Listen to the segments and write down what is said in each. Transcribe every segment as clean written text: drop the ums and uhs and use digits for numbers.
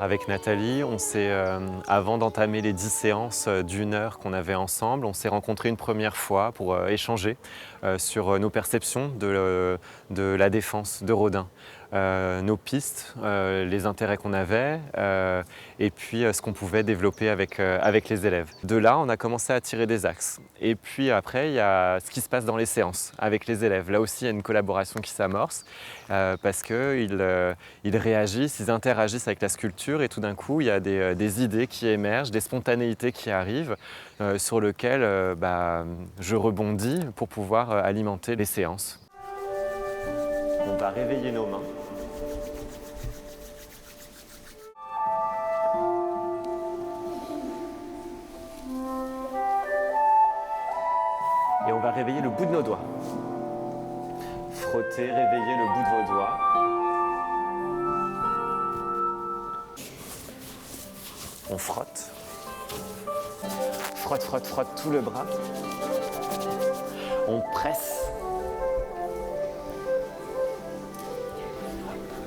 Avec Nathalie, avant d'entamer les 10 séances d'1 heure qu'on avait ensemble, on s'est rencontrés une première fois pour échanger sur nos perceptions de la défense de Rodin, nos pistes, les intérêts qu'on avait et puis ce qu'on pouvait développer avec les élèves. De là, on a commencé à tirer des axes. Et puis après, il y a ce qui se passe dans les séances avec les élèves. Là aussi, il y a une collaboration qui s'amorce parce qu'ils réagissent, ils interagissent avec la sculpture et tout d'un coup, il y a des idées qui émergent, des spontanéités qui arrivent sur lesquelles je rebondis pour pouvoir alimenter les séances. On va réveiller nos mains. Et on va réveiller le bout de nos doigts. Frotter, réveiller le bout de vos doigts. On frotte. Frotte, frotte, frotte tout le bras. On presse.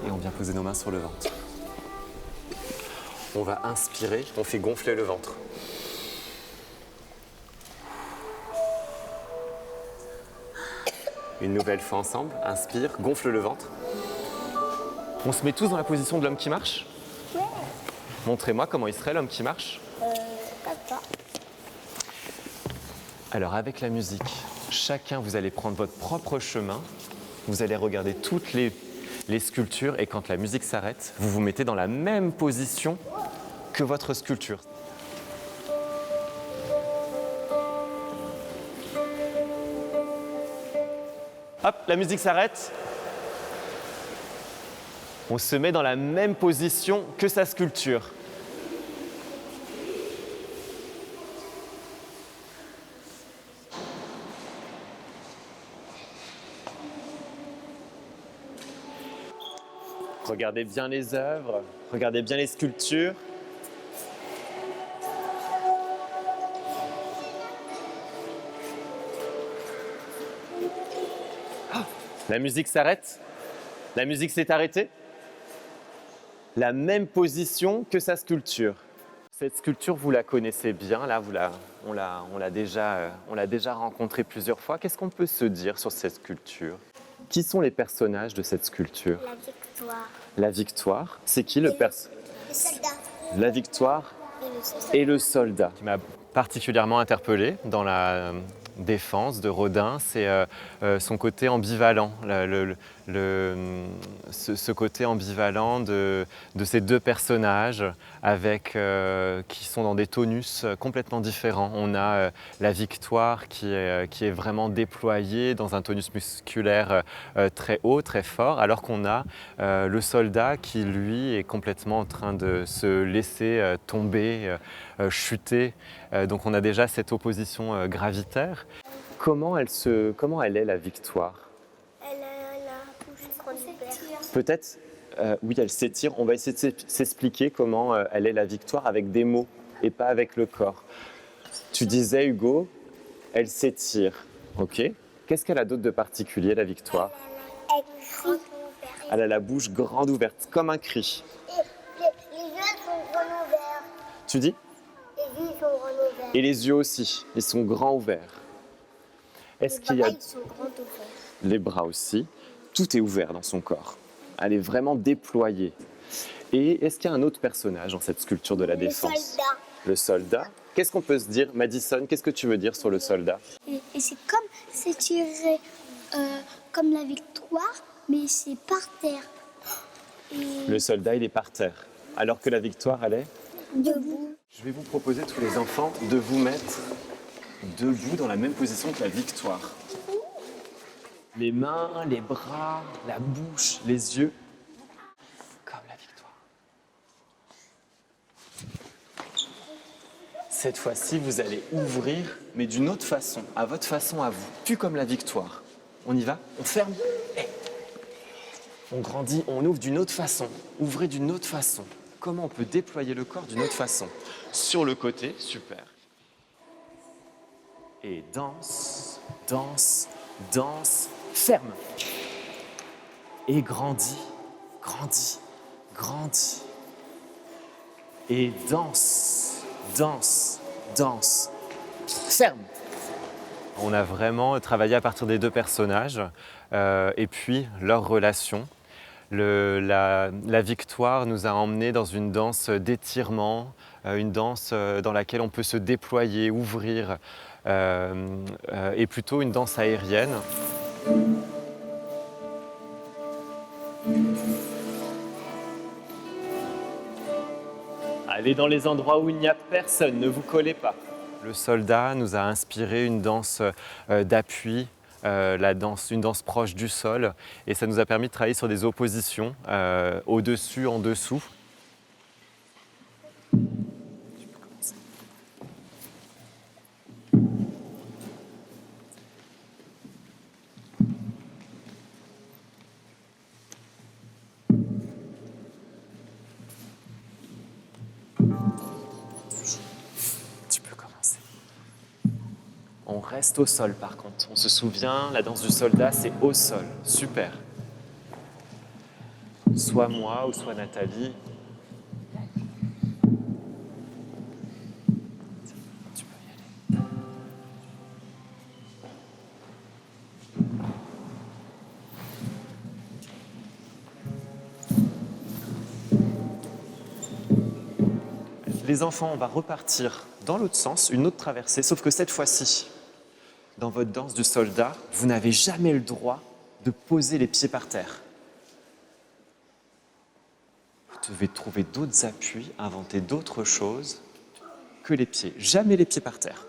Et on vient poser nos mains sur le ventre. On va inspirer, on fait gonfler le ventre. Une nouvelle fois ensemble, inspire, gonfle le ventre. On se met tous dans la position de l'homme qui marche. Ouais. Montrez-moi comment il serait l'homme qui marche. Comme ça. Alors avec la musique, chacun vous allez prendre votre propre chemin. Vous allez regarder toutes les sculptures et quand la musique s'arrête, vous vous mettez dans la même position que votre sculpture. Hop, la musique s'arrête. On se met dans la même position que sa sculpture. Regardez bien les œuvres, regardez bien les sculptures. La musique s'arrête. La musique s'est arrêtée. La même position que sa sculpture. Cette sculpture, vous la connaissez bien, là, on l'a déjà rencontrée plusieurs fois. Qu'est-ce qu'on peut se dire sur cette sculpture? Qui sont les personnages de cette sculpture? La victoire. La victoire, c'est qui le personnage? Le soldat. La victoire Et le soldat. et le soldat. Ce qui m'a particulièrement interpellé dans la défense de Rodin, c'est son côté ambivalent, ce côté ambivalent de ces deux personnages qui sont dans des tonus complètement différents. On a la victoire qui est vraiment déployée dans un tonus musculaire très haut, très fort, alors qu'on a le soldat qui, lui, est complètement en train de se laisser tomber, chuter. Donc on a déjà cette opposition gravitaire. Comment elle est la victoire? Elle a la bouche grande ouverte. Peut-être, oui, elle s'étire. On va essayer de s'expliquer comment elle est la victoire avec des mots et pas avec le corps. Tu disais, Hugo, elle s'étire. Ok. Qu'est-ce qu'elle a d'autre de particulier, la victoire? Elle crie. Elle a la bouche grande ouverte, comme un cri. Et les yeux sont grands ouverts. Tu dis? Les yeux sont grands ouverts. Et les yeux aussi, ils sont grands ouverts. Est-ce qu'il y a Les bras, ils sont grands ouverts. les bras aussi? Tout est ouvert dans son corps. Elle est vraiment déployée. Et est-ce qu'il y a un autre personnage dans cette sculpture de la Le défense? soldat. Le soldat. Qu'est-ce qu'on peut se dire? Madison, qu'est-ce que tu veux dire sur le soldat? Et c'est comme s'étirer comme la victoire, mais c'est par terre. Le soldat, il est par terre, alors que la victoire, elle est... Debout. Je vais vous proposer, tous les enfants, de vous mettre debout dans la même position que la victoire. Les mains, les bras, la bouche, les yeux, comme la victoire. Cette fois-ci, vous allez ouvrir, mais d'une autre façon, à votre façon à vous, plus comme la victoire. On y va? On ferme? Eh. On grandit, on ouvre d'une autre façon. Ouvrez d'une autre façon. Comment on peut déployer le corps d'une autre façon? Sur le côté, super. Et danse, danse, danse, ferme. Et grandis, grandis, grandis. Et danse, danse, danse. Ferme. On a vraiment travaillé à partir des deux personnages et puis leur relation. La victoire nous a emmenés dans une danse d'étirement, une danse dans laquelle on peut se déployer, ouvrir, et plutôt une danse aérienne. Allez dans les endroits où il n'y a personne, ne vous collez pas. Le soldat nous a inspiré une danse d'appui, une danse proche du sol, et ça nous a permis de travailler sur des oppositions, au-dessus, en dessous. Tu peux commencer. On reste au sol par contre. On se souvient, la danse du soldat, c'est au sol. Super. Soit moi ou soit Nathalie. Tu peux y aller. Les enfants, on va repartir dans l'autre sens, une autre traversée, sauf que cette fois-ci, dans votre danse du soldat, vous n'avez jamais le droit de poser les pieds par terre. Vous devez trouver d'autres appuis, inventer d'autres choses que les pieds. Jamais les pieds par terre.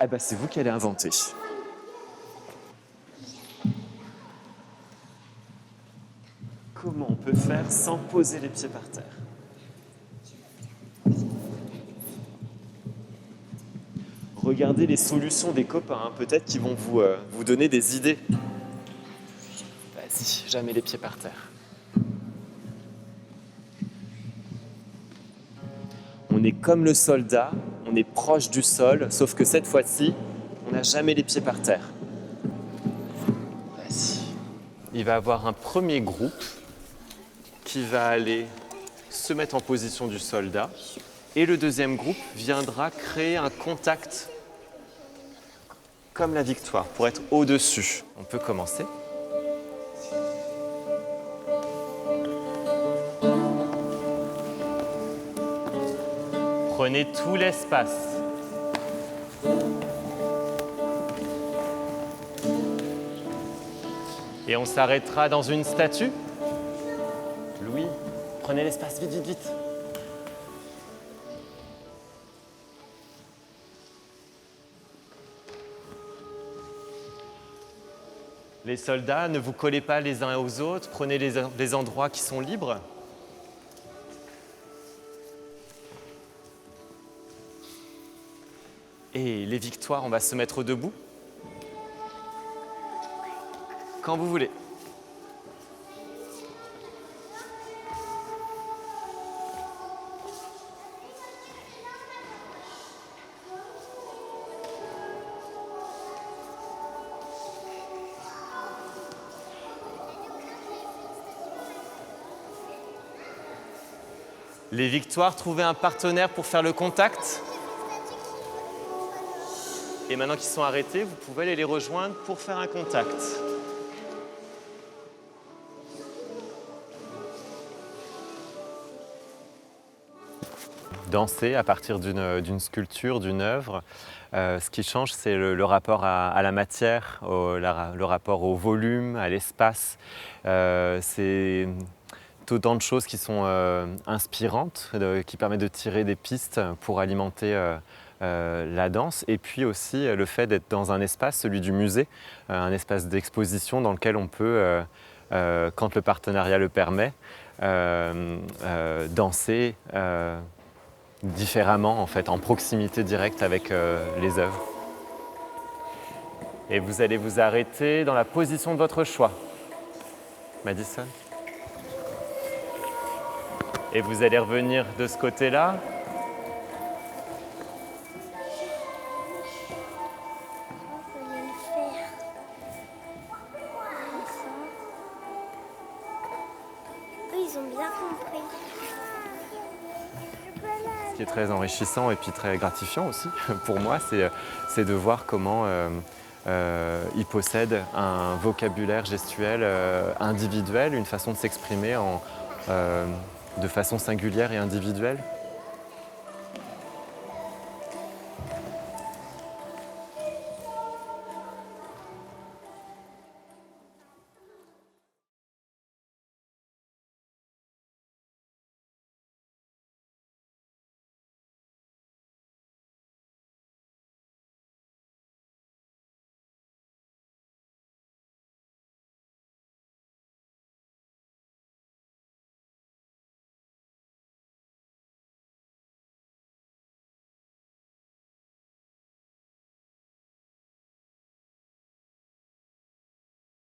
Eh ben, c'est vous qui allez inventer. Comment on peut faire sans poser les pieds par terre? Regardez les solutions des copains, hein, peut-être qu'ils vont vous donner des idées. Vas-y, jamais les pieds par terre. On est comme le soldat, on est proche du sol, sauf que cette fois-ci, on n'a jamais les pieds par terre. Vas-y. Il va y avoir un premier groupe qui va aller se mettre en position du soldat et le deuxième groupe viendra créer un contact comme la victoire, pour être au-dessus. On peut commencer. Prenez tout l'espace. Et on s'arrêtera dans une statue. Louis, prenez l'espace, vite, vite, vite. Les soldats, ne vous collez pas les uns aux autres, prenez les endroits qui sont libres. Et les victoires, on va se mettre debout. Quand vous voulez. Les victoires, trouvez un partenaire pour faire le contact. Et maintenant qu'ils sont arrêtés, vous pouvez aller les rejoindre pour faire un contact. Danser à partir d'une sculpture, d'une œuvre, ce qui change, c'est le rapport à la matière, le rapport au volume, à l'espace. C'est autant de choses qui sont inspirantes, qui permettent de tirer des pistes pour alimenter la danse. Et puis aussi le fait d'être dans un espace, celui du musée, un espace d'exposition dans lequel on peut, quand le partenariat le permet, danser différemment, en fait, en proximité directe avec les œuvres. Et vous allez vous arrêter dans la position de votre choix. Madison. Et vous allez revenir de ce côté-là. Eux, ils ils ont bien compris. Ce qui est très enrichissant et puis très gratifiant aussi pour moi, c'est de voir comment ils possèdent un vocabulaire gestuel individuel, une façon de s'exprimer de façon singulière et individuelle.